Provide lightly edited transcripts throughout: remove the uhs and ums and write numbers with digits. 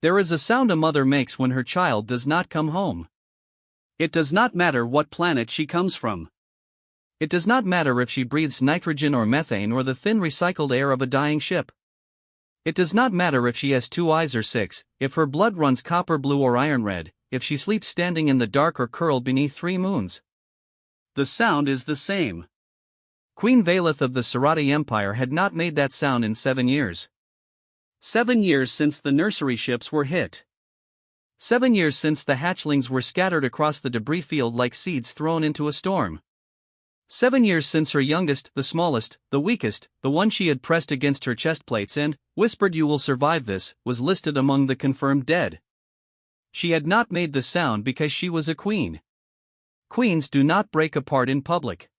There is a sound a mother makes when her child does not come home. It does not matter what planet she comes from. It does not matter if she breathes nitrogen or methane or the thin recycled air of a dying ship. It does not matter if she has 2 eyes or 6, if her blood runs copper blue or iron red, if she sleeps standing in the dark or curled beneath 3 moons. The sound is the same. Queen Valith of the Sarati Empire had not made that sound in 7 years. 7 years since the nursery ships were hit. 7 years since the hatchlings were scattered across the debris field like seeds thrown into a storm. 7 years since her youngest, the smallest, the weakest, the one she had pressed against her chest plates and whispered "You will survive this," was listed among the confirmed dead. She had not made the sound because she was a queen. Queens do not break apart in public.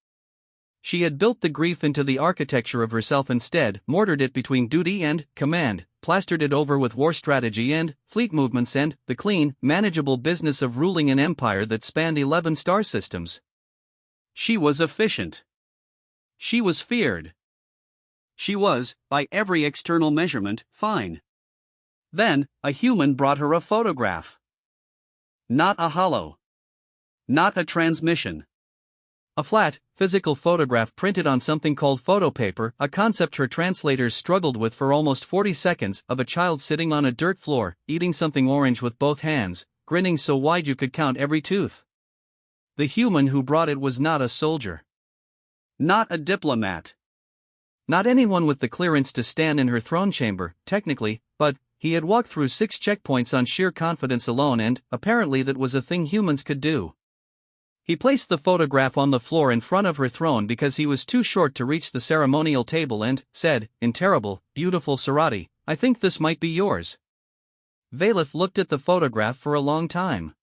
She had built the grief into the architecture of herself instead, mortared it between duty and command, plastered it over with war strategy and fleet movements and the clean, manageable business of ruling an empire that spanned 11 star systems. She was efficient. She was feared. She was, by every external measurement, fine. Then, a human brought her a photograph. Not a holo. Not a transmission. A flat, physical photograph printed on something called photopaper, a concept her translators struggled with for almost 40 seconds, of a child sitting on a dirt floor, eating something orange with both hands, grinning so wide you could count every tooth. The human who brought it was not a soldier. Not a diplomat. Not anyone with the clearance to stand in her throne chamber, technically, but he had walked through 6 checkpoints on sheer confidence alone, and apparently that was a thing humans could do. He placed the photograph on the floor in front of her throne because he was too short to reach the ceremonial table and said, in terrible, beautiful Sarati, "I think this might be yours." Valith looked at the photograph for a long time.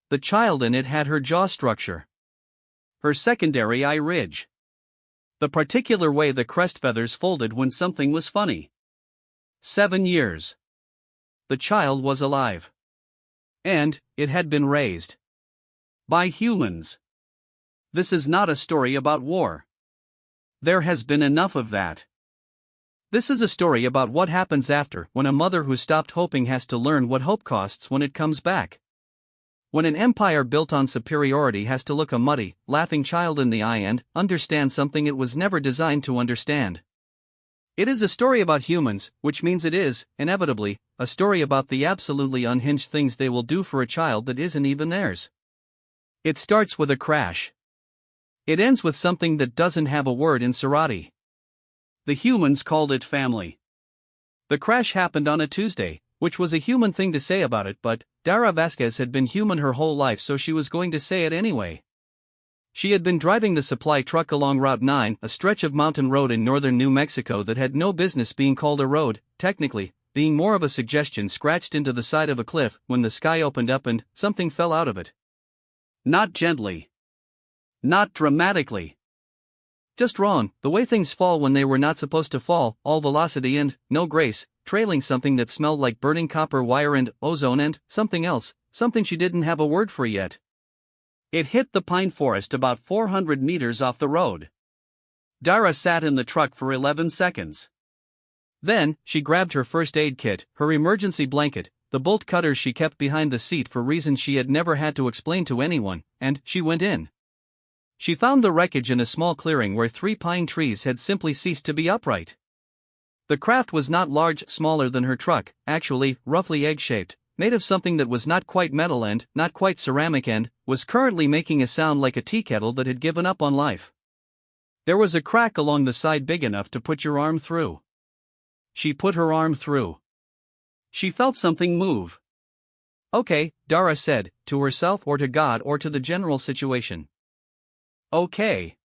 The child in it had her jaw structure. Her secondary eye ridge. The particular way the crest feathers folded when something was funny. 7 years. The child was alive. And it had been raised. By humans. This is not a story about war. There has been enough of that. This is a story about what happens after, when a mother who stopped hoping has to learn what hope costs when it comes back. When an empire built on superiority has to look a muddy, laughing child in the eye and understand something it was never designed to understand. It is a story about humans, which means it is, inevitably, a story about the absolutely unhinged things they will do for a child that isn't even theirs. It starts with a crash. It ends with something that doesn't have a word in Sarati. The humans called it family. The crash happened on a Tuesday, which was a human thing to say about it, but Dara Vasquez had been human her whole life, so she was going to say it anyway. She had been driving the supply truck along Route 9, a stretch of mountain road in northern New Mexico that had no business being called a road, technically, being more of a suggestion scratched into the side of a cliff, when the sky opened up and something fell out of it. Not gently. Not dramatically. Just wrong, the way things fall when they were not supposed to fall, all velocity and no grace, trailing something that smelled like burning copper wire and ozone and something else, something she didn't have a word for yet. It hit the pine forest about 400 meters off the road. Dara sat in the truck for 11 seconds. Then, she grabbed her first aid kit, her emergency blanket, the bolt cutters she kept behind the seat for reasons she had never had to explain to anyone, and she went in. She found the wreckage in a small clearing where 3 pine trees had simply ceased to be upright. The craft was not large, smaller than her truck, actually, roughly egg-shaped, made of something that was not quite metal and not quite ceramic and was currently making a sound like a tea kettle that had given up on life. There was a crack along the side big enough to put your arm through. She put her arm through. She felt something move. "Okay," Dara said, to herself or to God or to the general situation. "Okay."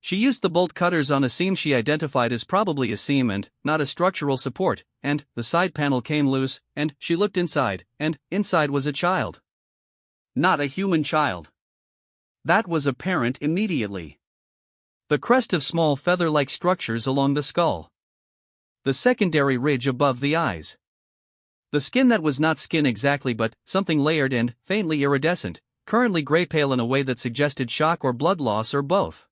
She used the bolt cutters on a seam she identified as probably a seam and not a structural support, and the side panel came loose, and she looked inside, and inside was a child. Not a human child. That was apparent immediately. The crest of small feather-like structures along the skull. The secondary ridge above the eyes. The skin that was not skin exactly but something layered and faintly iridescent, currently gray-pale in a way that suggested shock or blood loss or both.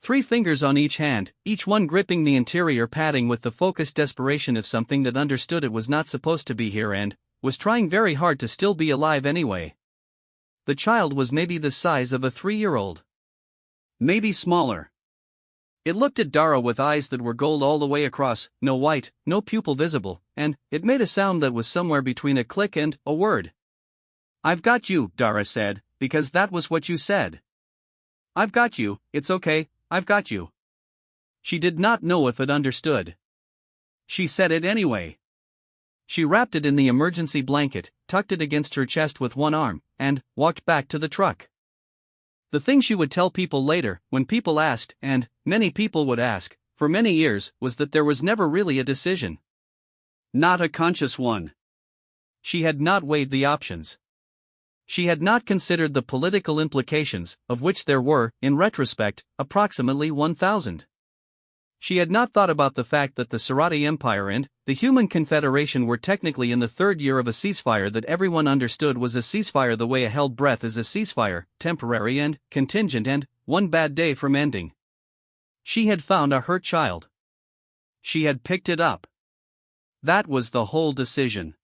3 fingers on each hand, each one gripping the interior padding with the focused desperation of something that understood it was not supposed to be here and was trying very hard to still be alive anyway. The child was maybe the size of a 3-year-old. Maybe smaller. It looked at Dara with eyes that were gold all the way across, no white, no pupil visible, and it made a sound that was somewhere between a click and a word. "I've got you," Dara said, "because that was what you said. I've got you, it's okay, I've got you." She did not know if it understood. She said it anyway. She wrapped it in the emergency blanket, tucked it against her chest with one arm, and walked back to the truck. The thing she would tell people later, when people asked, and many people would ask, for many years, was that there was never really a decision. Not a conscious one. She had not weighed the options. She had not considered the political implications, of which there were, in retrospect, approximately 1,000. She had not thought about the fact that the Sarati Empire and the Human Confederation were technically in the 3rd year of a ceasefire that everyone understood was a ceasefire the way a held breath is a ceasefire, temporary and contingent and one bad day from ending. She had found a hurt child. She had picked it up. That was the whole decision.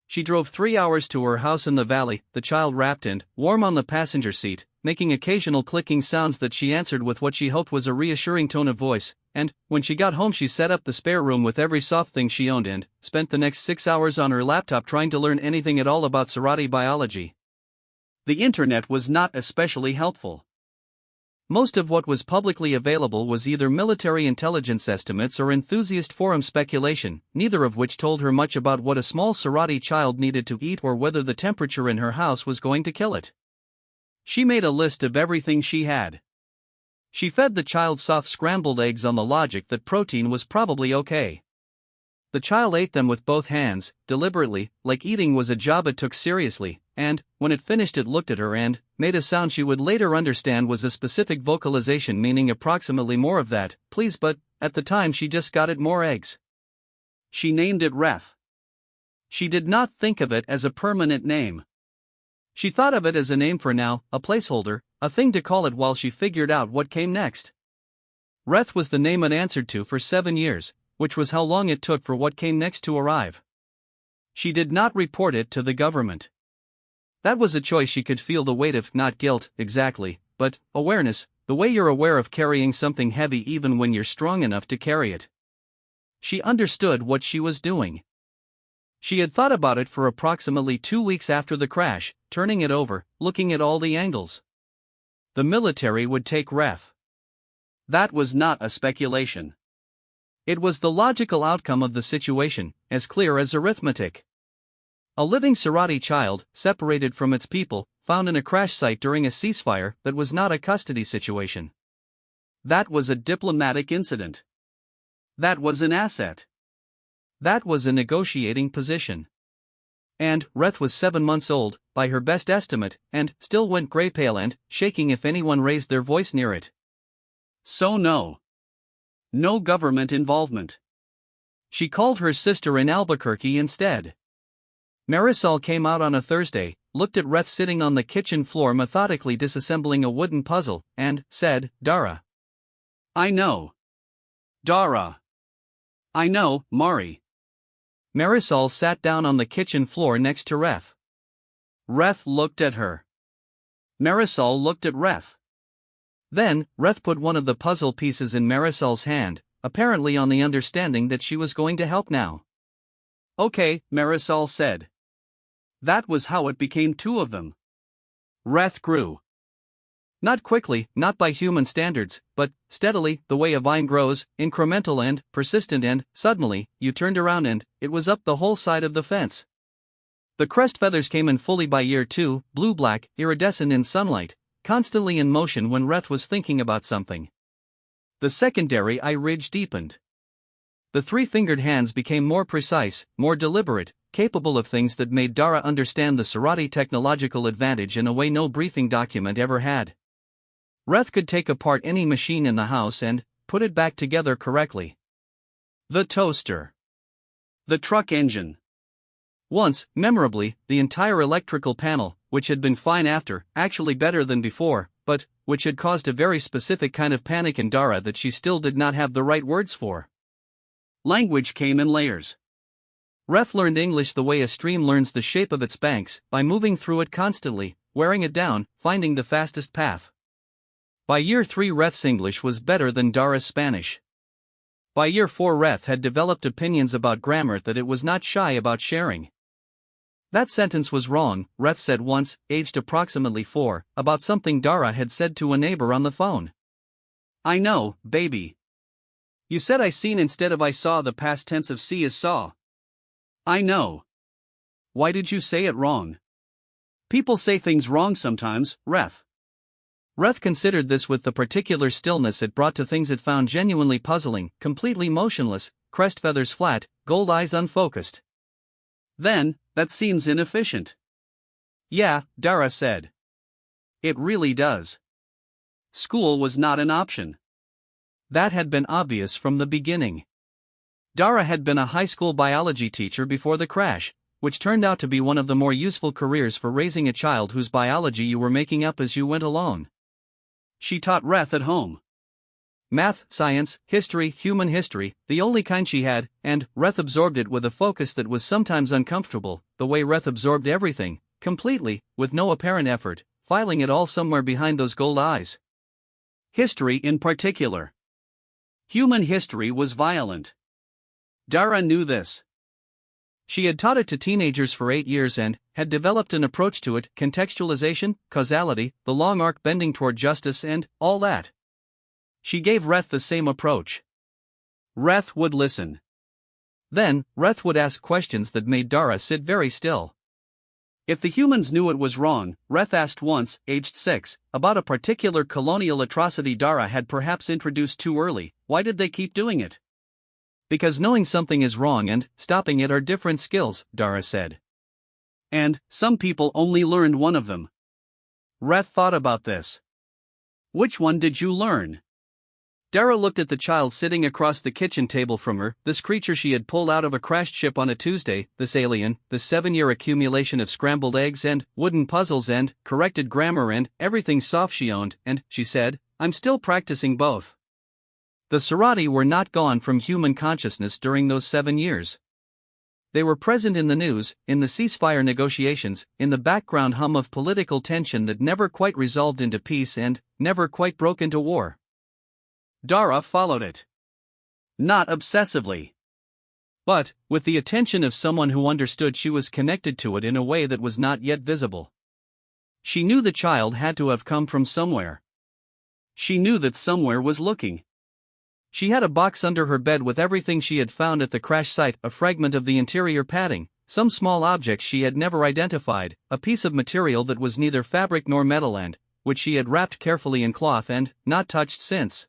She drove 3 hours to her house in the valley, the child wrapped and warm on the passenger seat, making occasional clicking sounds that she answered with what she hoped was a reassuring tone of voice, and when she got home she set up the spare room with every soft thing she owned and spent the next 6 hours on her laptop trying to learn anything at all about Sarati biology. The internet was not especially helpful. Most of what was publicly available was either military intelligence estimates or enthusiast forum speculation, neither of which told her much about what a small Sarati child needed to eat or whether the temperature in her house was going to kill it. She made a list of everything she had. She fed the child soft scrambled eggs on the logic that protein was probably okay. The child ate them with both hands, deliberately, like eating was a job it took seriously, and, when it finished it looked at her and made a sound she would later understand was a specific vocalization meaning approximately more of that, please, but, at the time she just got it more eggs. She named it Ref. She did not think of it as a permanent name. She thought of it as a name for now, a placeholder, a thing to call it while she figured out what came next. Reth was the name it answered to for 7 years, which was how long it took for what came next to arrive. She did not report it to the government. That was a choice she could feel the weight of, not guilt, exactly, but awareness, the way you're aware of carrying something heavy even when you're strong enough to carry it. She understood what she was doing. She had thought about it for approximately 2 weeks after the crash, turning it over, looking at all the angles. The military would take Ref. That was not a speculation. It was the logical outcome of the situation, as clear as arithmetic. A living Sarati child, separated from its people, found in a crash site during a ceasefire that was not a custody situation. That was a diplomatic incident. That was an asset. That was a negotiating position. And Reth was 7 months old, by her best estimate, and still went gray pale and shaking if anyone raised their voice near it. So no government involvement. She called her sister in Albuquerque instead. Marisol came out on a Thursday, looked at Reth sitting on the kitchen floor methodically disassembling a wooden puzzle, and said, "Dara." "I know. Dara." "I know, Mari." Marisol sat down on the kitchen floor next to Reth. Reth looked at her. Marisol looked at Reth. Then, Reth put one of the puzzle pieces in Marisol's hand, apparently on the understanding that she was going to help now. "Okay," Marisol said. That was how it became 2 of them. Reth grew. Not quickly, not by human standards, but steadily, the way a vine grows, incremental and persistent, and suddenly, you turned around and it was up the whole side of the fence. The crest feathers came in fully by year 2, blue-black, iridescent in sunlight, constantly in motion when Reth was thinking about something. The secondary eye ridge deepened. The 3-fingered hands became more precise, more deliberate, capable of things that made Dara understand the Sarati technological advantage in a way no briefing document ever had. Reth could take apart any machine in the house and put it back together correctly. The toaster. The truck engine. Once, memorably, the entire electrical panel, which had been fine after, actually better than before, but which had caused a very specific kind of panic in Dara that she still did not have the right words for. Language came in layers. Reth learned English the way a stream learns the shape of its banks, by moving through it constantly, wearing it down, finding the fastest path. By year 3 Reth's English was better than Dara's Spanish. By year 4 Reth had developed opinions about grammar that it was not shy about sharing. That sentence was wrong, Reth said once, aged approximately 4, about something Dara had said to a neighbor on the phone. I know, baby. You said I seen instead of I saw. The past tense of see is saw. I know. Why did you say it wrong? People say things wrong sometimes, Reth. Reth considered this with the particular stillness it brought to things it found genuinely puzzling, completely motionless, crest feathers flat, gold eyes unfocused. Then, that seems inefficient. Yeah, Dara said. It really does. School was not an option. That had been obvious from the beginning. Dara had been a high school biology teacher before the crash, which turned out to be one of the more useful careers for raising a child whose biology you were making up as you went along. She taught Reth at home. Math, science, history, human history, the only kind she had, and Reth absorbed it with a focus that was sometimes uncomfortable, the way Reth absorbed everything, completely, with no apparent effort, filing it all somewhere behind those gold eyes. History in particular. Human history was violent. Dara knew this. She had taught it to teenagers for 8 years and had developed an approach to it, contextualization, causality, the long arc bending toward justice and all that. She gave Reth the same approach. Reth would listen. Then, Reth would ask questions that made Dara sit very still. If the humans knew it was wrong, Reth asked once, aged 6, about a particular colonial atrocity Dara had perhaps introduced too early, why did they keep doing it? Because knowing something is wrong and stopping it are different skills, Dara said. And some people only learned one of them. Reth thought about this. Which one did you learn? Dara looked at the child sitting across the kitchen table from her, this creature she had pulled out of a crashed ship on a Tuesday, this alien, this 7-year accumulation of scrambled eggs and wooden puzzles and corrected grammar and everything soft she owned, and, she said, I'm still practicing both. The Serati were not gone from human consciousness during those 7 years. They were present in the news, in the ceasefire negotiations, in the background hum of political tension that never quite resolved into peace and never quite broke into war. Dara followed it. Not obsessively. But, with the attention of someone who understood she was connected to it in a way that was not yet visible. She knew the child had to have come from somewhere. She knew that somewhere was looking. She had a box under her bed with everything she had found at the crash site, a fragment of the interior padding, some small object she had never identified, a piece of material that was neither fabric nor metal and which she had wrapped carefully in cloth and not touched since.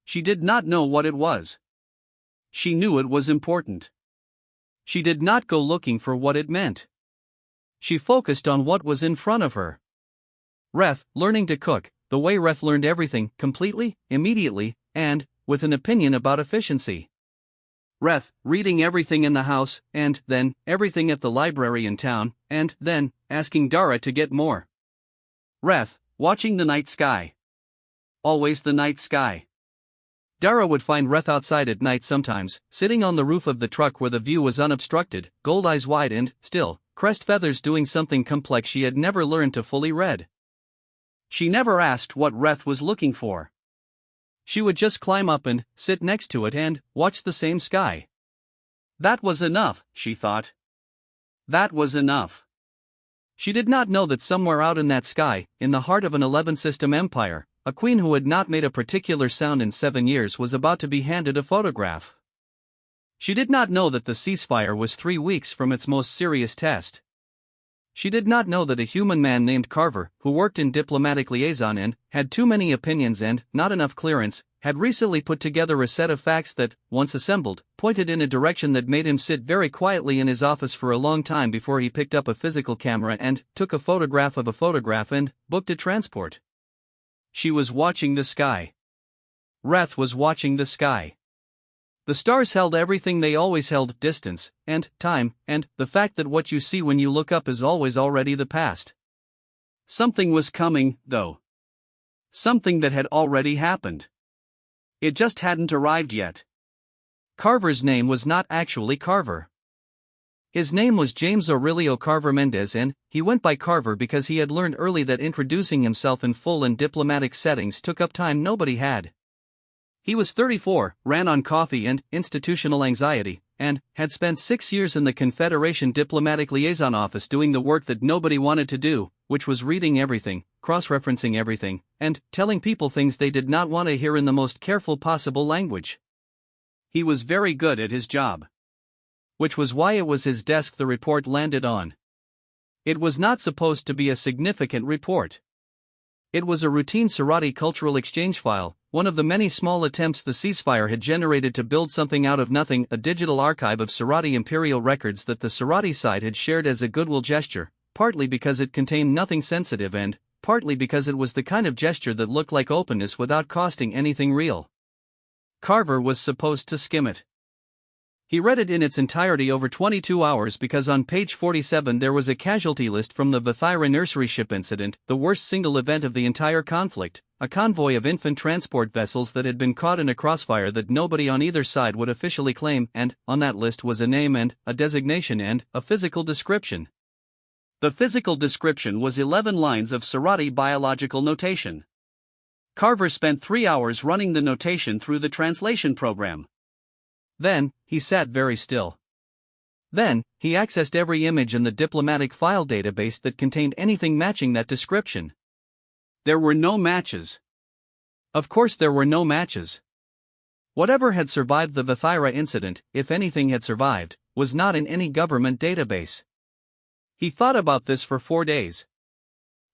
She did not know what it was. She knew it was important. She did not go looking for what it meant. She focused on what was in front of her. Reth, learning to cook, the way Reth learned everything, completely, immediately, and with an opinion about efficiency. Reth, reading everything in the house, and then everything at the library in town, and then asking Dara to get more. Reth, watching the night sky. Always the night sky. Dara would find Reth outside at night sometimes, sitting on the roof of the truck where the view was unobstructed, gold eyes wide and, still, crest feathers doing something complex she had never learned to fully read. She never asked what Reth was looking for. She would just climb up and sit next to it and watch the same sky. That was enough, she thought. That was enough. She did not know that somewhere out in that sky, in the heart of an 11-system empire, a queen who had not made a particular sound in 7 years was about to be handed a photograph. She did not know that the ceasefire was 3 weeks from its most serious test. She did not know that a human man named Carver, who worked in diplomatic liaison and had too many opinions and not enough clearance, had recently put together a set of facts that, once assembled, pointed in a direction that made him sit very quietly in his office for a long time before he picked up a physical camera and took a photograph of a photograph and booked a transport. She was watching the sky. Reth was watching the sky. The stars held everything they always held: distance, and time, and the fact that what you see when you look up is always already the past. Something was coming, though. Something that had already happened. It just hadn't arrived yet. Carver's name was not actually Carver. His name was James Aurelio Carver Mendez, and he went by Carver because he had learned early that introducing himself in full and diplomatic settings took up time nobody had. He was 34, ran on coffee and institutional anxiety, and had spent 6 years in the Confederation Diplomatic Liaison Office doing the work that nobody wanted to do, which was reading everything, cross-referencing everything, and telling people things they did not want to hear in the most careful possible language. He was very good at his job. Which was why it was his desk the report landed on. It was not supposed to be a significant report. It was a routine Sarati cultural exchange file, one of the many small attempts the ceasefire had generated to build something out of nothing, a digital archive of Sarati imperial records that the Sarati side had shared as a goodwill gesture, partly because it contained nothing sensitive and, partly because it was the kind of gesture that looked like openness without costing anything real. Carver was supposed to skim it. He read it in its entirety over 22 hours because on page 47 there was a casualty list from the Vathyra nursery ship incident, the worst single event of the entire conflict, a convoy of infant transport vessels that had been caught in a crossfire that nobody on either side would officially claim, and on that list was a name and a designation and a physical description. The physical description was 11 lines of Sarati biological notation. Carver spent 3 hours running the notation through the translation program. Then, he sat very still. Then, he accessed every image in the diplomatic file database that contained anything matching that description. There were no matches. Of course there were no matches. Whatever had survived the Vathyra incident, if anything had survived, was not in any government database. He thought about this for 4 days.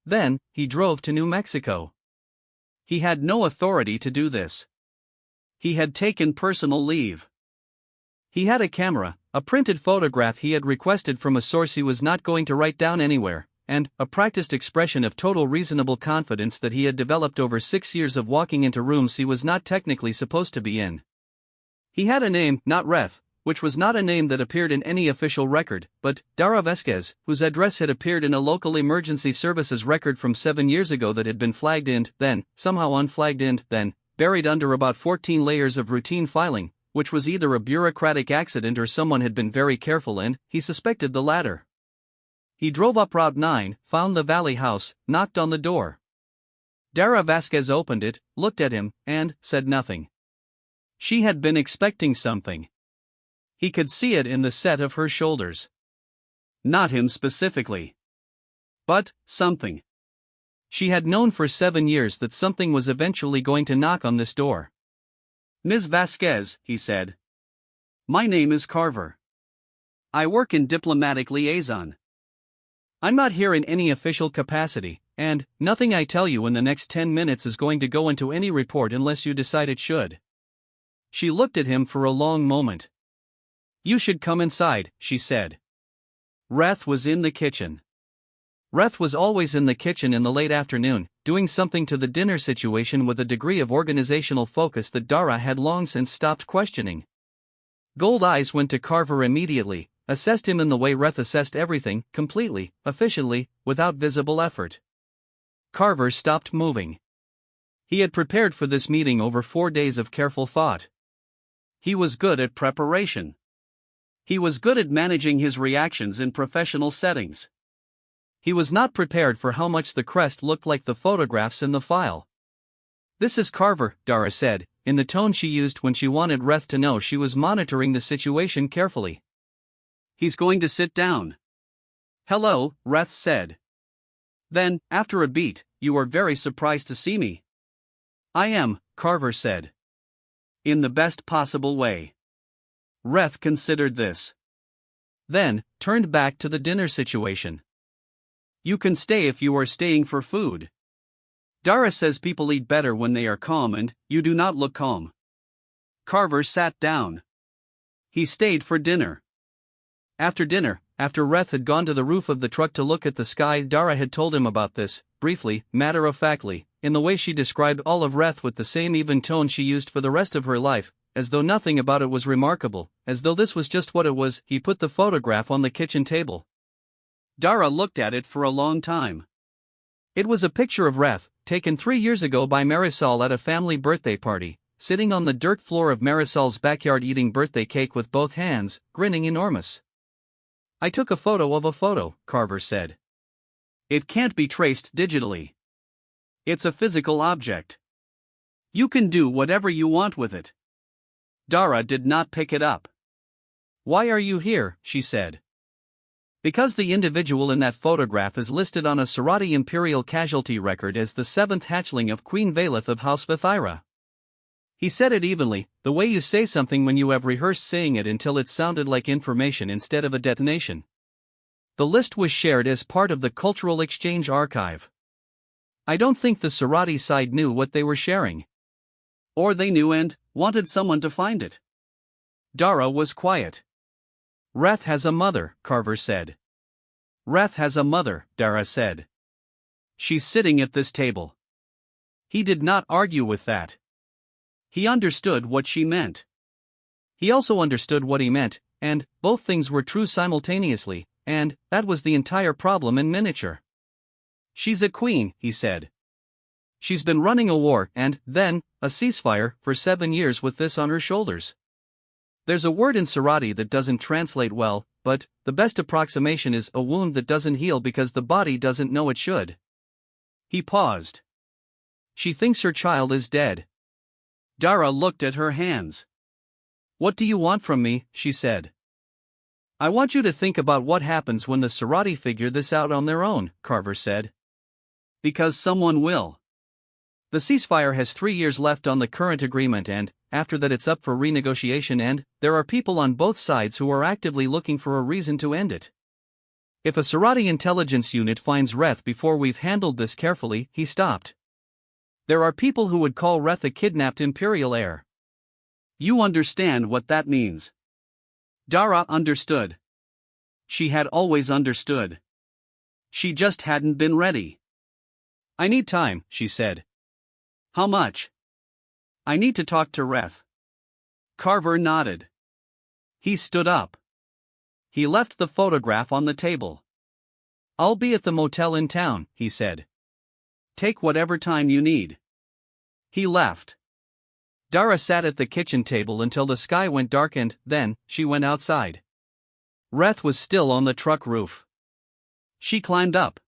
Then, he drove to New Mexico. He had no authority to do this. He had taken personal leave. He had a camera, a printed photograph he had requested from a source he was not going to write down anywhere, and a practiced expression of total reasonable confidence that he had developed over 6 years of walking into rooms he was not technically supposed to be in. He had a name, not Reth, which was not a name that appeared in any official record, but Dara Vesquez, whose address had appeared in a local emergency services record from 7 years ago that had been flagged and, then, somehow unflagged and, then, buried under about 14 layers of routine filing, which was either a bureaucratic accident or someone had been very careful and, he suspected the latter. He drove up Route 9, found the Valley House, knocked on the door. Dara Vasquez opened it, looked at him, and said nothing. She had been expecting something. He could see it in the set of her shoulders. Not him specifically. But, something. She had known for 7 years that something was eventually going to knock on this door. Ms. Vasquez, he said. My name is Carver. I work in diplomatic liaison. I'm not here in any official capacity, and nothing I tell you in the next 10 minutes is going to go into any report unless you decide it should. She looked at him for a long moment. You should come inside, she said. Reth was in the kitchen. Reth was always in the kitchen in the late afternoon, doing something to the dinner situation with a degree of organizational focus that Dara had long since stopped questioning. Gold eyes went to Carver immediately, assessed him in the way Reth assessed everything, completely, efficiently, without visible effort. Carver stopped moving. He had prepared for this meeting over 4 days of careful thought. He was good at preparation. He was good at managing his reactions in professional settings. He was not prepared for how much the crest looked like the photographs in the file. This is Carver, Dara said, in the tone she used when she wanted Reth to know she was monitoring the situation carefully. He's going to sit down. Hello, Reth said. Then, after a beat, you are very surprised to see me. I am, Carver said. In the best possible way. Reth considered this. Then, turned back to the dinner situation. You can stay if you are staying for food. Dara says people eat better when they are calm and you do not look calm. Carver sat down. He stayed for dinner. After dinner, after Reth had gone to the roof of the truck to look at the sky, Dara had told him about this, briefly, matter-of-factly, in the way she described all of Reth with the same even tone she used for the rest of her life, as though nothing about it was remarkable, as though this was just what it was. He put the photograph on the kitchen table. Dara looked at it for a long time. It was a picture of Reth, taken 3 years ago by Marisol at a family birthday party, sitting on the dirt floor of Marisol's backyard eating birthday cake with both hands, grinning enormous. I took a photo of a photo, Carver said. It can't be traced digitally. It's a physical object. You can do whatever you want with it. Dara did not pick it up. Why are you here? She said. Because the individual in that photograph is listed on a Serati imperial casualty record as the 7th hatchling of Queen Valeth of House Vithyra. He said it evenly, the way you say something when you have rehearsed saying it until it sounded like information instead of a detonation. The list was shared as part of the Cultural Exchange Archive. I don't think the Serati side knew what they were sharing. Or they knew and wanted someone to find it. Dara was quiet. Reth has a mother, Carver said. Reth has a mother, Dara said. She's sitting at this table. He did not argue with that. He understood what she meant. He also understood what he meant, and both things were true simultaneously, and that was the entire problem in miniature. She's a queen, he said. She's been running a war and, then, a ceasefire for 7 years with this on her shoulders. There's a word in Serati that doesn't translate well, but the best approximation is a wound that doesn't heal because the body doesn't know it should. He paused. She thinks her child is dead. Dara looked at her hands. What do you want from me? She said. I want you to think about what happens when the Serati figure this out on their own, Carver said. Because someone will. The ceasefire has 3 years left on the current agreement and, after that it's up for renegotiation and, there are people on both sides who are actively looking for a reason to end it. If a Serati intelligence unit finds Reth before we've handled this carefully, he stopped. There are people who would call Reth a kidnapped imperial heir. You understand what that means. Dara understood. She had always understood. She just hadn't been ready. I need time, she said. How much? I need to talk to Reth. Carver nodded. He stood up. He left the photograph on the table. I'll be at the motel in town, he said. Take whatever time you need. He left. Dara sat at the kitchen table until the sky went dark and, then, she went outside. Reth was still on the truck roof. She climbed up.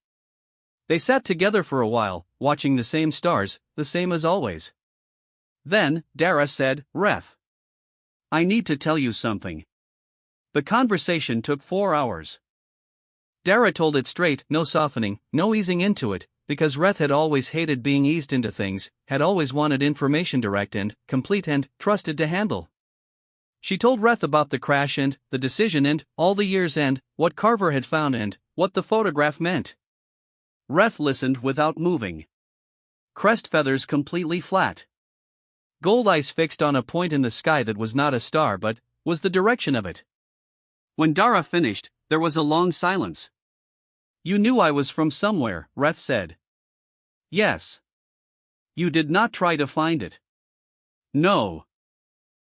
They sat together for a while, watching the same stars, the same as always. Then, Dara said, Reth. I need to tell you something. The conversation took 4 hours. Dara told it straight, no softening, no easing into it, because Reth had always hated being eased into things, had always wanted information direct and, complete and, trusted to handle. She told Reth about the crash and, the decision and, all the years and, what Carver had found and, what the photograph meant. Reth listened without moving. Crest feathers completely flat. Gold eyes fixed on a point in the sky that was not a star but was the direction of it. When Dara finished, there was a long silence. You knew I was from somewhere, Reth said. Yes. You did not try to find it. No.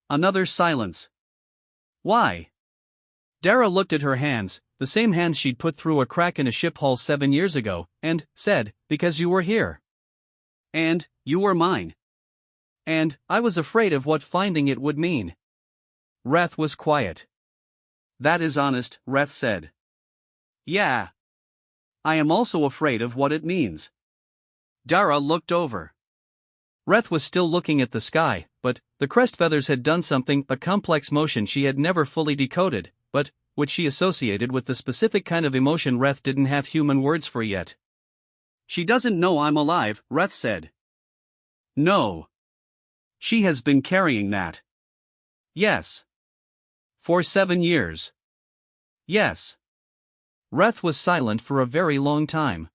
Another silence. Why? Dara looked at her hands, the same hands she'd put through a crack in a ship hull 7 years ago, and said, because you were here. And you were mine. And I was afraid of what finding it would mean. Reth was quiet. That is honest, Reth said. Yeah. I am also afraid of what it means. Dara looked over. Reth was still looking at the sky, but the crest feathers had done something, a complex motion she had never fully decoded, but which she associated with the specific kind of emotion Reth didn't have human words for yet. She doesn't know I'm alive, Reth said. No. She has been carrying that. Yes. For 7 years. Yes. Reth was silent for a very long time.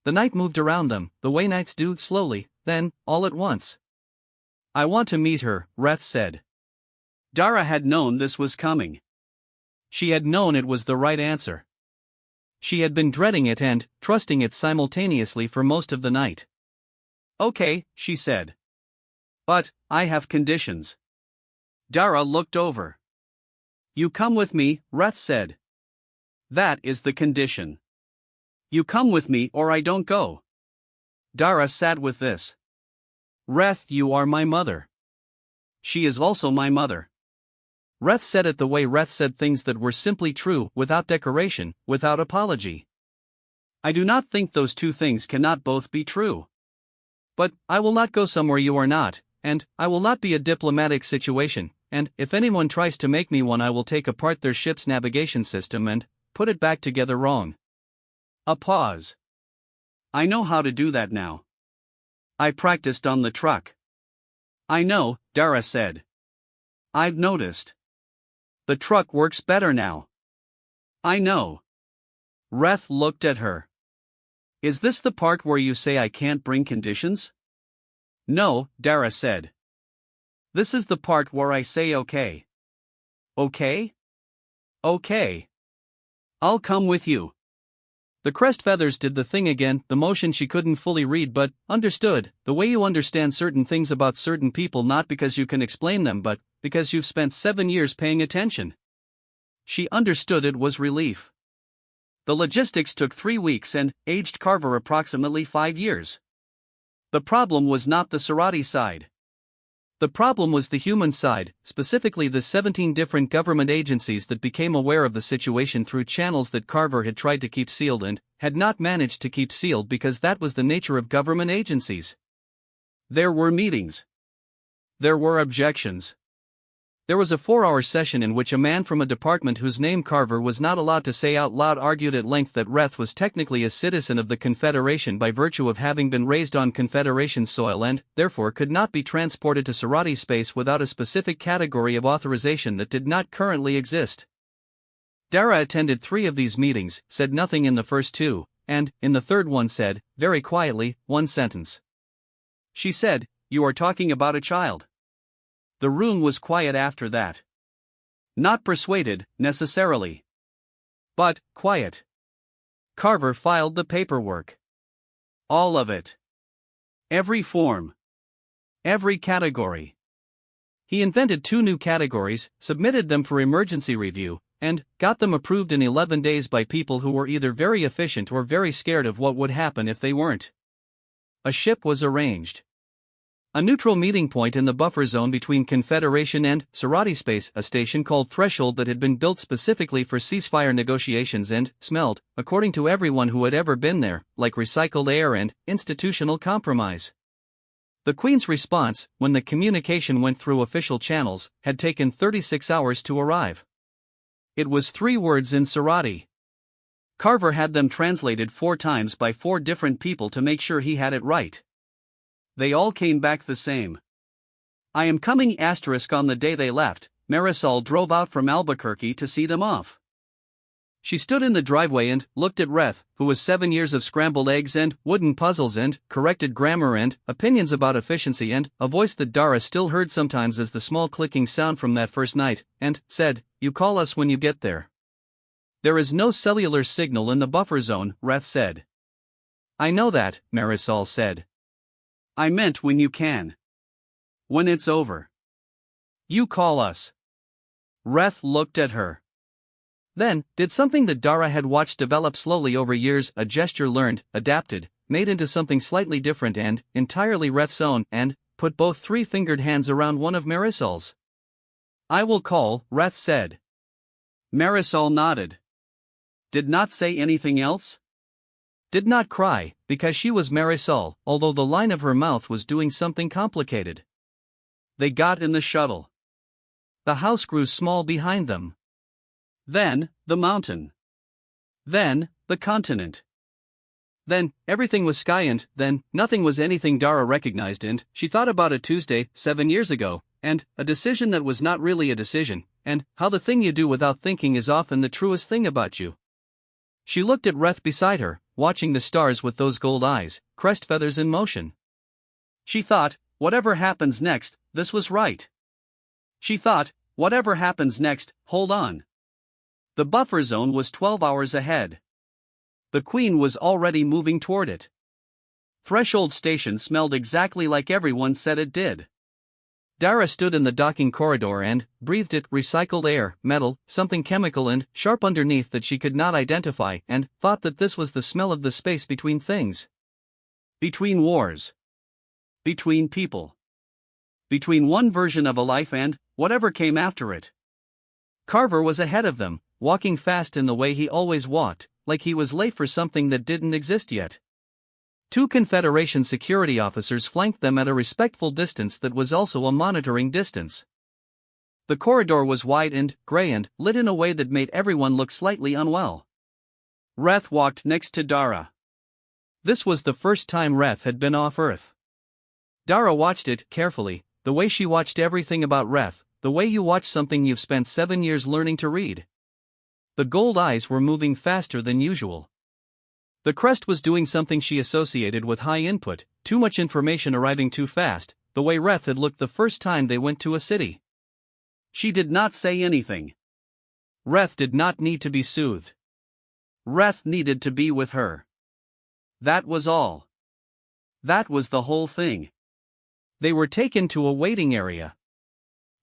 The night moved around them, the way nights do, slowly, then, all at once. I want to meet her, Reth said. Dara had known this was coming. She had known it was the right answer. She had been dreading it and trusting it simultaneously for most of the night. Okay, she said. But I have conditions. Dara looked over. You come with me, Reth said. That is the condition. You come with me or I don't go. Dara sat with this. Reth, you are my mother. She is also my mother. Reth said it the way Reth said things that were simply true, without decoration, without apology. I do not think those two things cannot both be true. But, I will not go somewhere you are not, and, I will not be a diplomatic situation, and, if anyone tries to make me one I will take apart their ship's navigation system and, put it back together wrong. A pause. I know how to do that now. I practiced on the truck. I know, Dara said. I've noticed. The truck works better now. I know. Reth looked at her. Is this the part where you say I can't bring conditions? No, Dara said. This is the part where I say okay. Okay? Okay. I'll come with you. The crest feathers did the thing again, the motion she couldn't fully read but understood, the way you understand certain things about certain people not because you can explain them but because you've spent 7 years paying attention. She understood it was relief. The logistics took 3 weeks and aged Carver approximately 5 years. The problem was not the Serati side. The problem was the human side, specifically the 17 different government agencies that became aware of the situation through channels that Carver had tried to keep sealed and had not managed to keep sealed because that was the nature of government agencies. There were meetings. There were objections. There was a 4-hour session in which a man from a department whose name Carver was not allowed to say out loud argued at length that Reth was technically a citizen of the Confederation by virtue of having been raised on Confederation soil and, therefore, could not be transported to Serati space without a specific category of authorization that did not currently exist. Dara attended 3 of these meetings, said nothing in the first 2, and, in the third one said, very quietly, 1 sentence. She said, "You are talking about a child." The room was quiet after that. Not persuaded, necessarily. But, quiet. Carver filed the paperwork. All of it. Every form. Every category. He invented 2 new categories, submitted them for emergency review, and got them approved in 11 days by people who were either very efficient or very scared of what would happen if they weren't. A ship was arranged. A neutral meeting point in the buffer zone between Confederation and Serati space, a station called Threshold that had been built specifically for ceasefire negotiations and smelled, according to everyone who had ever been there, like recycled air and institutional compromise. The Queen's response, when the communication went through official channels, had taken 36 hours to arrive. It was 3 words in Serati. Carver had them translated 4 times by 4 different people to make sure he had it right. They all came back the same. I am coming *. On the day they left, Marisol drove out from Albuquerque to see them off. She stood in the driveway and looked at Reth, who was 7 years of scrambled eggs and wooden puzzles and corrected grammar and opinions about efficiency and a voice that Dara still heard sometimes as the small clicking sound from that first night, and said, "You call us when you get there." "There is no cellular signal in the buffer zone," Reth said. "I know that," Marisol said. "I meant when you can. When it's over. You call us." Reth looked at her. Then, did something that Dara had watched develop slowly over years, a gesture learned, adapted, made into something slightly different and entirely Reth's own, and put both 3-fingered hands around one of Marisol's. "I will call," Reth said. Marisol nodded. Did not say anything else? Did not cry, because she was Marisol, although the line of her mouth was doing something complicated. They got in the shuttle. The house grew small behind them. Then, the mountain. Then, the continent. Then, everything was sky and, then, nothing was anything Dara recognized and, she thought about a Tuesday, 7 years ago, and, a decision that was not really a decision, and, how the thing you do without thinking is often the truest thing about you. She looked at Reth beside her, watching the stars with those gold eyes, crest feathers in motion. She thought, whatever happens next, this was right. She thought, whatever happens next, hold on. The buffer zone was 12 hours ahead. The Queen was already moving toward it. Threshold Station smelled exactly like everyone said it did. Dara stood in the docking corridor and breathed it, recycled air, metal, something chemical and sharp underneath that she could not identify, and thought that this was the smell of the space between things. Between wars. Between people. Between one version of a life and whatever came after it. Carver was ahead of them, walking fast in the way he always walked, like he was late for something that didn't exist yet. Two Confederation security officers flanked them at a respectful distance that was also a monitoring distance. The corridor was wide and gray and lit in a way that made everyone look slightly unwell. Reth walked next to Dara. This was the first time Reth had been off Earth. Dara watched it carefully, the way she watched everything about Reth, the way you watch something you've spent 7 years learning to read. The gold eyes were moving faster than usual. The crest was doing something she associated with high input, too much information arriving too fast, the way Reth had looked the first time they went to a city. She did not say anything. Reth did not need to be soothed. Reth needed to be with her. That was all. That was the whole thing. They were taken to a waiting area.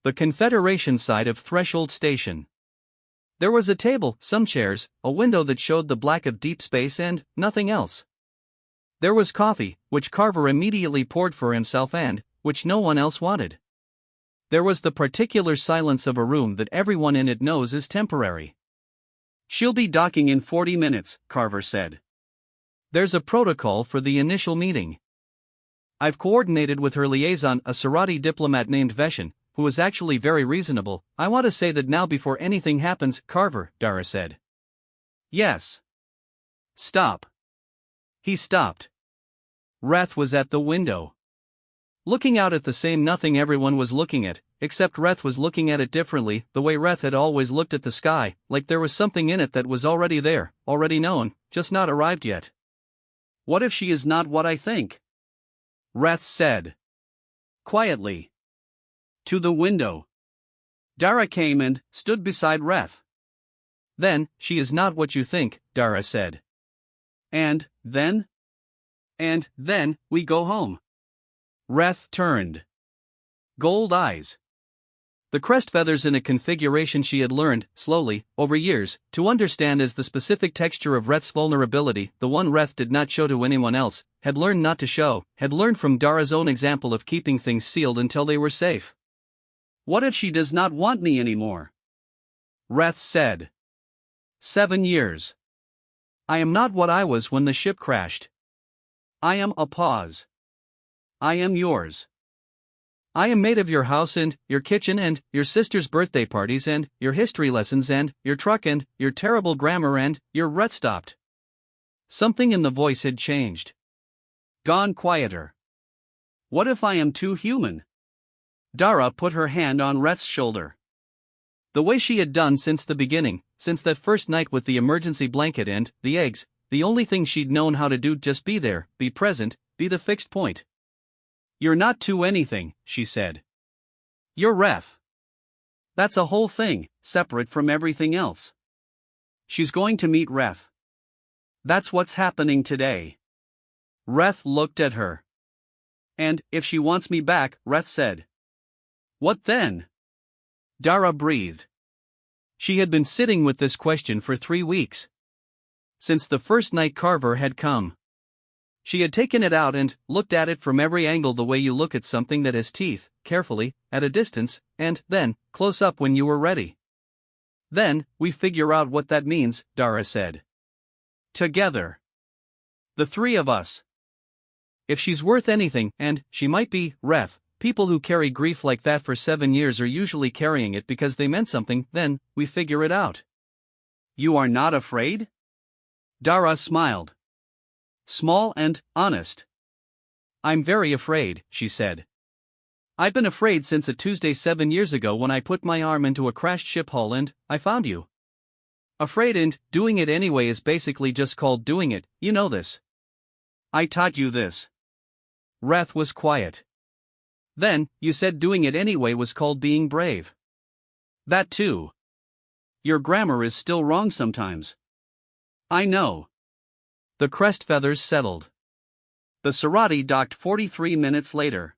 The Confederation side of Threshold Station. There was a table, some chairs, a window that showed the black of deep space and nothing else. There was coffee, which Carver immediately poured for himself and which no one else wanted. There was the particular silence of a room that everyone in it knows is temporary. "She'll be docking in 40 minutes, Carver said. "There's a protocol for the initial meeting. I've coordinated with her liaison, a Sarati diplomat named Veshan, who is actually very reasonable. I want to say that now before anything happens, Carver," Dara said. "Yes." "Stop." He stopped. Reth was at the window. Looking out at the same nothing everyone was looking at, except Reth was looking at it differently, the way Reth had always looked at the sky, like there was something in it that was already there, already known, just not arrived yet. "What if she is not what I think?" Reth said. Quietly. To the window. Dara came and stood beside Reth. "Then, she is not what you think," Dara said. "And then?" "And then, we go home." Reth turned. Gold eyes. The crest feathers in a configuration she had learned, slowly, over years, to understand as the specific texture of Reth's vulnerability, the one Reth did not show to anyone else, had learned not to show, had learned from Dara's own example of keeping things sealed until they were safe. "What if she does not want me anymore?" Reth said. 7 years. I am not what I was when the ship crashed. I am a pause. I am yours. I am made of your house and your kitchen and your sister's birthday parties and your history lessons and your truck and your terrible grammar and your rut stopped. Something in the voice had changed. Gone quieter. What if I am too human? Dara put her hand on Reth's shoulder. The way she had done since the beginning, since that first night with the emergency blanket and the eggs, the only thing she'd known how to do, just be there, be present, be the fixed point. "You're not too anything," she said. "You're Reth. That's a whole thing, separate from everything else. She's going to meet Reth. That's what's happening today." Reth looked at her. "And if she wants me back," Reth said. "What then?" Dara breathed. She had been sitting with this question for 3 weeks. Since the first night Carver had come. She had taken it out and looked at it from every angle, the way you look at something that has teeth, carefully, at a distance, and then, close up when you were ready. "Then, we figure out what that means," Dara said. "Together. The 3 of us. If she's worth anything, and she might be, Reth, people who carry grief like that for 7 years are usually carrying it because they meant something, then, we figure it out." "You are not afraid?" Dara smiled. Small and honest. "I'm very afraid," she said. "I've been afraid since a Tuesday 7 years ago when I put my arm into a crashed ship hull and I found you. Afraid, and doing it anyway is basically just called doing it, you know this. I taught you this." Reth was quiet. "Then, you said doing it anyway was called being brave." "That too. Your grammar is still wrong sometimes." "I know." The crest feathers settled. The Sarati docked 43 minutes later.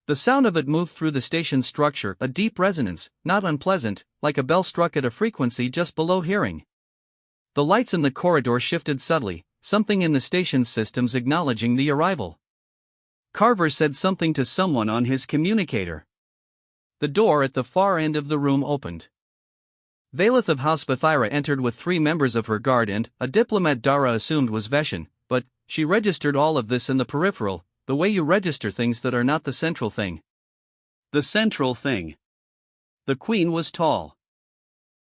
The sound of it moved through the station's structure, a deep resonance, not unpleasant, like a bell struck at a frequency just below hearing. The lights in the corridor shifted subtly, something in the station's systems acknowledging the arrival. Carver said something to someone on his communicator. The door at the far end of the room opened. Valeth of House Bathira entered with 3 members of her guard and a diplomat Dara assumed was Veshan, but she registered all of this in the peripheral, the way you register things that are not the central thing. The central thing. The queen was tall.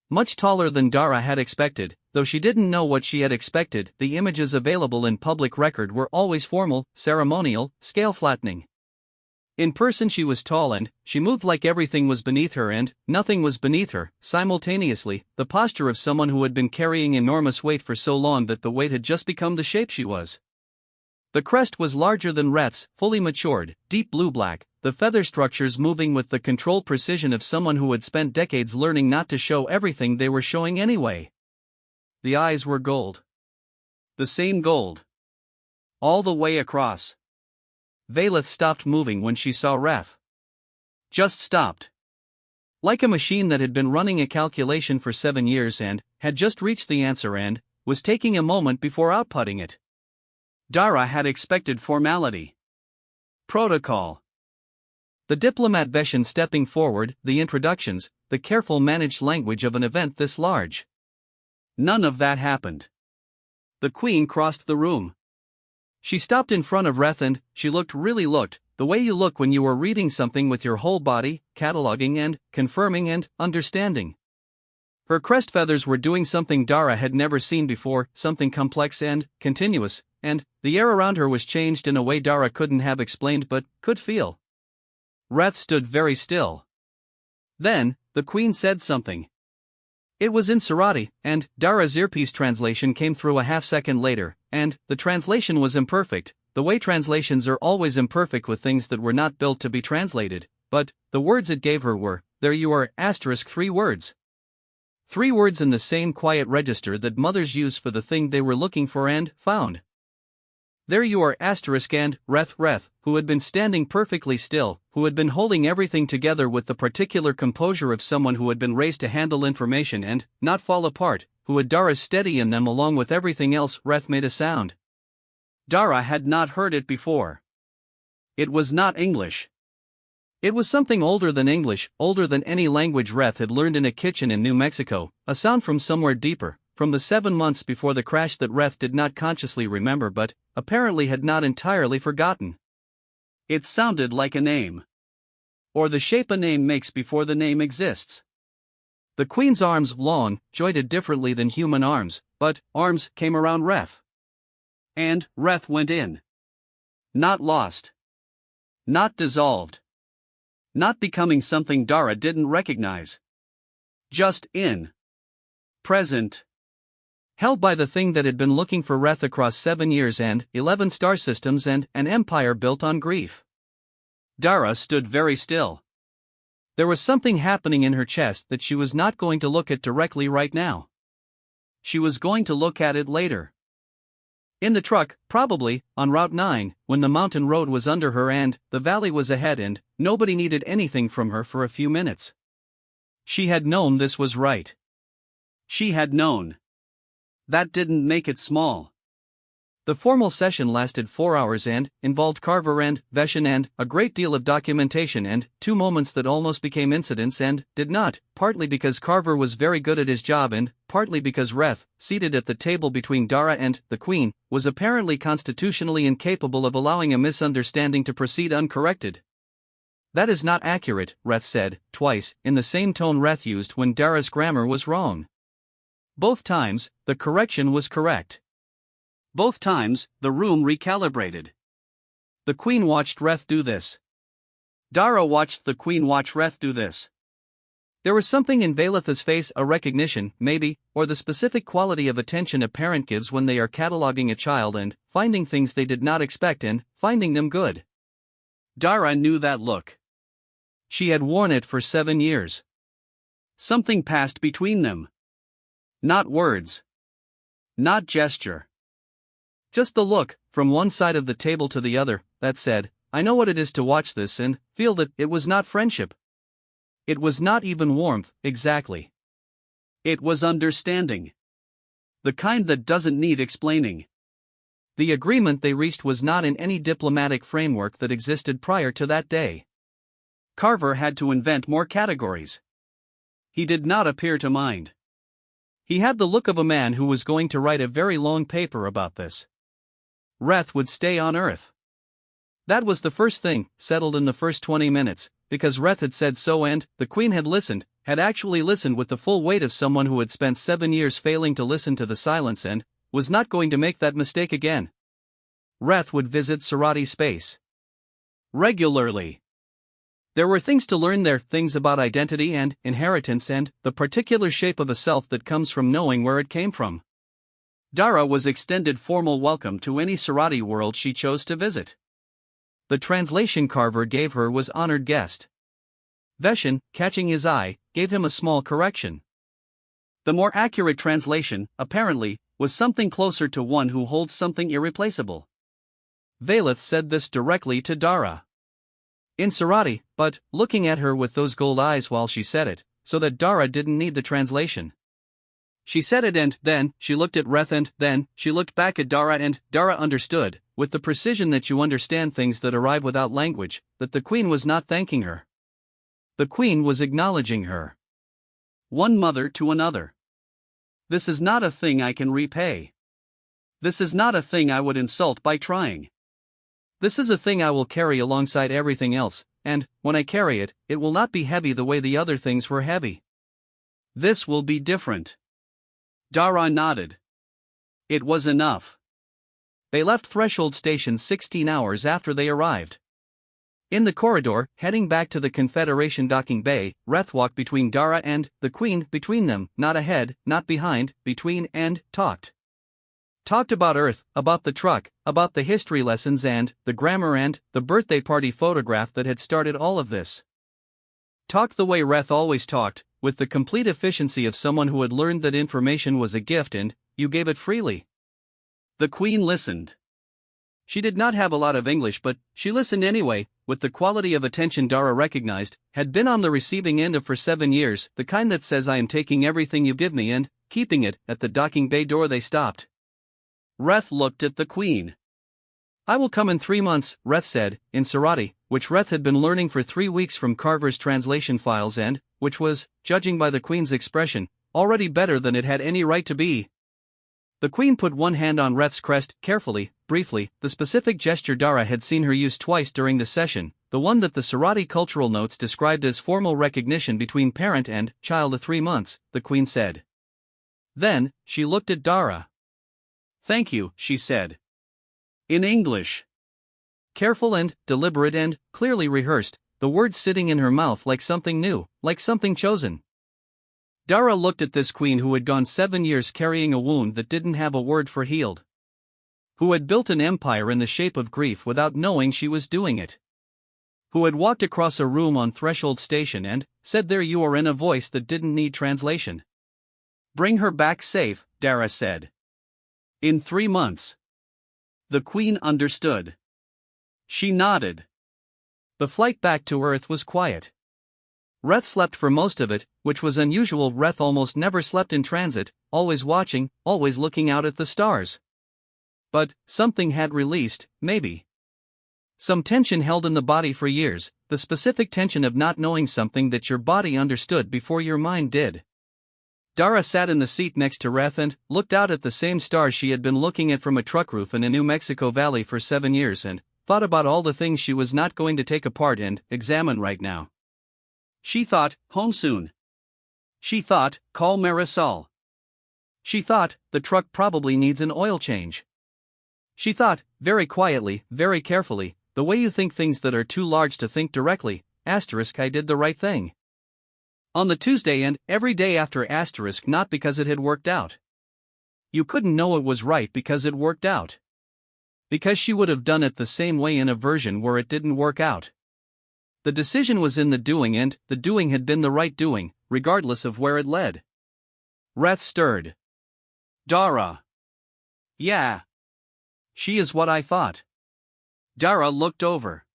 Much taller than Dara had expected, though she didn't know what she had expected. The images available in public record were always formal, ceremonial, scale-flattening. In person she was tall and she moved like everything was beneath her and nothing was beneath her, simultaneously, the posture of someone who had been carrying enormous weight for so long that the weight had just become the shape she was. The crest was larger than Reth's, fully matured, deep blue-black, the feather structures moving with the controlled precision of someone who had spent decades learning not to show everything they were showing anyway. The eyes were gold. The same gold. All the way across. Valeth stopped moving when she saw Reth. Just stopped. Like a machine that had been running a calculation for 7 years and had just reached the answer and was taking a moment before outputting it. Dara had expected formality. Protocol. The diplomat Veshan stepping forward, the introductions, the careful managed language of an event this large. None of that happened. The queen crossed the room. She stopped in front of Reth and she looked the way you look when you are reading something with your whole body, cataloging and confirming and understanding. Her crest feathers were doing something Dara had never seen before, something complex and continuous, and the air around her was changed in a way Dara couldn't have explained but could feel. Reth stood very still. Then, the queen said something. It was in Sarati, and Dara's earpiece translation came through a half-second later, and the translation was imperfect, the way translations are always imperfect with things that were not built to be translated, but the words it gave her were, there you are, 3 words. 3 words in the same quiet register that mothers use for the thing they were looking for and found. There you are, and Reth, who had been standing perfectly still, who had been holding everything together with the particular composure of someone who had been raised to handle information and not fall apart, who had Dara's steady in them along with everything else. Reth made a sound. Dara had not heard it before. It was not English. It was something older than English, older than any language Reth had learned in a kitchen in New Mexico, a sound from somewhere deeper, from the 7 months before the crash that Reth did not consciously remember but apparently had not entirely forgotten. It sounded like a name. Or the shape a name makes before the name exists. The queen's arms, long, jointed differently than human arms, but arms came around Reth. And Reth went in. Not lost. Not dissolved. Not becoming something Dara didn't recognize. Just in. Present. Held by the thing that had been looking for Reth across 7 years and 11 star systems and an empire built on grief. Dara stood very still. There was something happening in her chest that she was not going to look at directly right now. She was going to look at it later. In the truck, probably, on Route 9, when the mountain road was under her and the valley was ahead and nobody needed anything from her for a few minutes. She had known this was right. She had known. That didn't make it small. The formal session lasted 4 hours and involved Carver and Veshan and a great deal of documentation and 2 moments that almost became incidents and did not, partly because Carver was very good at his job and partly because Reth, seated at the table between Dara and the Queen, was apparently constitutionally incapable of allowing a misunderstanding to proceed uncorrected. That is not accurate, Reth said, twice, in the same tone Reth used when Dara's grammar was wrong. Both times, the correction was correct. Both times, the room recalibrated. The Queen watched Reth do this. Dara watched the Queen watch Reth do this. There was something in Valeth's face, a recognition, maybe, or the specific quality of attention a parent gives when they are cataloging a child and finding things they did not expect and finding them good. Dara knew that look. She had worn it for 7 years. Something passed between them. Not words. Not gesture. Just the look, from one side of the table to the other, that said, I know what it is to watch this and feel that it was not friendship. It was not even warmth, exactly. It was understanding. The kind that doesn't need explaining. The agreement they reached was not in any diplomatic framework that existed prior to that day. Carver had to invent more categories. He did not appear to mind. He had the look of a man who was going to write a very long paper about this. Reth would stay on Earth. That was the first thing, settled in the first 20 minutes, because Reth had said so and the Queen had listened, had actually listened with the full weight of someone who had spent 7 years failing to listen to the silence and was not going to make that mistake again. Reth would visit Sarati space regularly. There were things to learn there, things about identity and inheritance and the particular shape of a self that comes from knowing where it came from. Dara was extended formal welcome to any Sarati world she chose to visit. The translation Carver gave her was honored guest. Veshin, catching his eye, gave him a small correction. The more accurate translation, apparently, was something closer to one who holds something irreplaceable. Valeth said this directly to Dara. In Sarati, but looking at her with those gold eyes while she said it, so that Dara didn't need the translation. She said it and then she looked at Reth and then she looked back at Dara and Dara understood, with the precision that you understand things that arrive without language, that the Queen was not thanking her. The Queen was acknowledging her. One mother to another. This is not a thing I can repay. This is not a thing I would insult by trying. This is a thing I will carry alongside everything else, and, when I carry it, it will not be heavy the way the other things were heavy. This will be different. Dara nodded. It was enough. They left Threshold Station 16 hours after they arrived. In the corridor, heading back to the Confederation docking bay, Reth walked between Dara and the Queen, between them, not ahead, not behind, between, and talked. Talked about Earth, about the truck, about the history lessons and the grammar and the birthday party photograph that had started all of this. Talked the way Reth always talked, with the complete efficiency of someone who had learned that information was a gift and you gave it freely. The Queen listened. She did not have a lot of English, but she listened anyway, with the quality of attention Dara recognized, had been on the receiving end of for 7 years, the kind that says I am taking everything you give me and keeping it. At the docking bay door they stopped. Reth looked at the Queen. I will come in 3 months, Reth said, in Sarati, which Reth had been learning for 3 weeks from Carver's translation files and, which was, judging by the Queen's expression, already better than it had any right to be. The Queen put one hand on Reth's crest, carefully, briefly, the specific gesture Dara had seen her use twice during the session, the one that the Sarati cultural notes described as formal recognition between parent and child of 3 months, the Queen said. Then, she looked at Dara. Thank you, she said. In English. Careful and deliberate and clearly rehearsed, the words sitting in her mouth like something new, like something chosen. Dara looked at this Queen who had gone 7 years carrying a wound that didn't have a word for healed. Who had built an empire in the shape of grief without knowing she was doing it. Who had walked across a room on Threshold Station and said there you are in a voice that didn't need translation. Bring her back safe, Dara said. In 3 months. The Queen understood. She nodded. The flight back to Earth was quiet. Reth slept for most of it, which was unusual. Reth almost never slept in transit, always watching, always looking out at the stars. But something had released, maybe. Some tension held in the body for years, the specific tension of not knowing something that your body understood before your mind did. Dara sat in the seat next to Reth and looked out at the same stars she had been looking at from a truck roof in a New Mexico valley for 7 years and thought about all the things she was not going to take apart and examine right now. She thought, home soon. She thought, call Marisol. She thought, the truck probably needs an oil change. She thought, very quietly, very carefully, the way you think things that are too large to think directly, I did the right thing. On the Tuesday and every day after not because it had worked out. You couldn't know it was right because it worked out. Because she would have done it the same way in a version where it didn't work out. The decision was in the doing and the doing had been the right doing, regardless of where it led. Reth stirred. Dara. Yeah. She is what I thought. Dara looked over.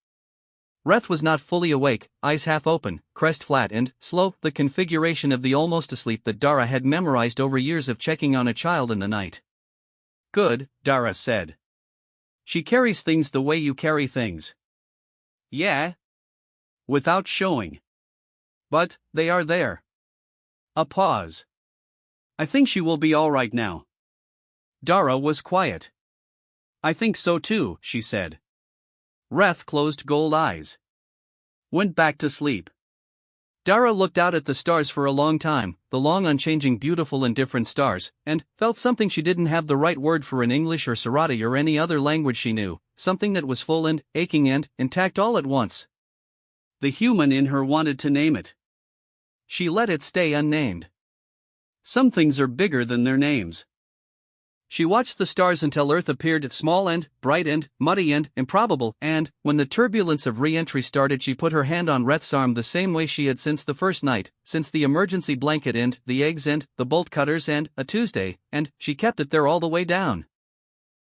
Reth was not fully awake, eyes half open, crest flat and slow, the configuration of the almost asleep that Dara had memorized over years of checking on a child in the night. Good, Dara said. She carries things the way you carry things. Yeah. Without showing. But, they are there. A pause. I think she will be all right now. Dara was quiet. I think so too, she said. Reth closed gold eyes. Went back to sleep. Dara looked out at the stars for a long time, the long unchanging beautiful and different stars, and felt something she didn't have the right word for in English or Sarati or any other language she knew, something that was full and aching and intact all at once. The human in her wanted to name it. She let it stay unnamed. Some things are bigger than their names. She watched the stars until Earth appeared small and bright and muddy and improbable, and, when the turbulence of re-entry started, she put her hand on Reth's arm the same way she had since the first night, since the emergency blanket and the eggs and the bolt cutters and a Tuesday, and she kept it there all the way down.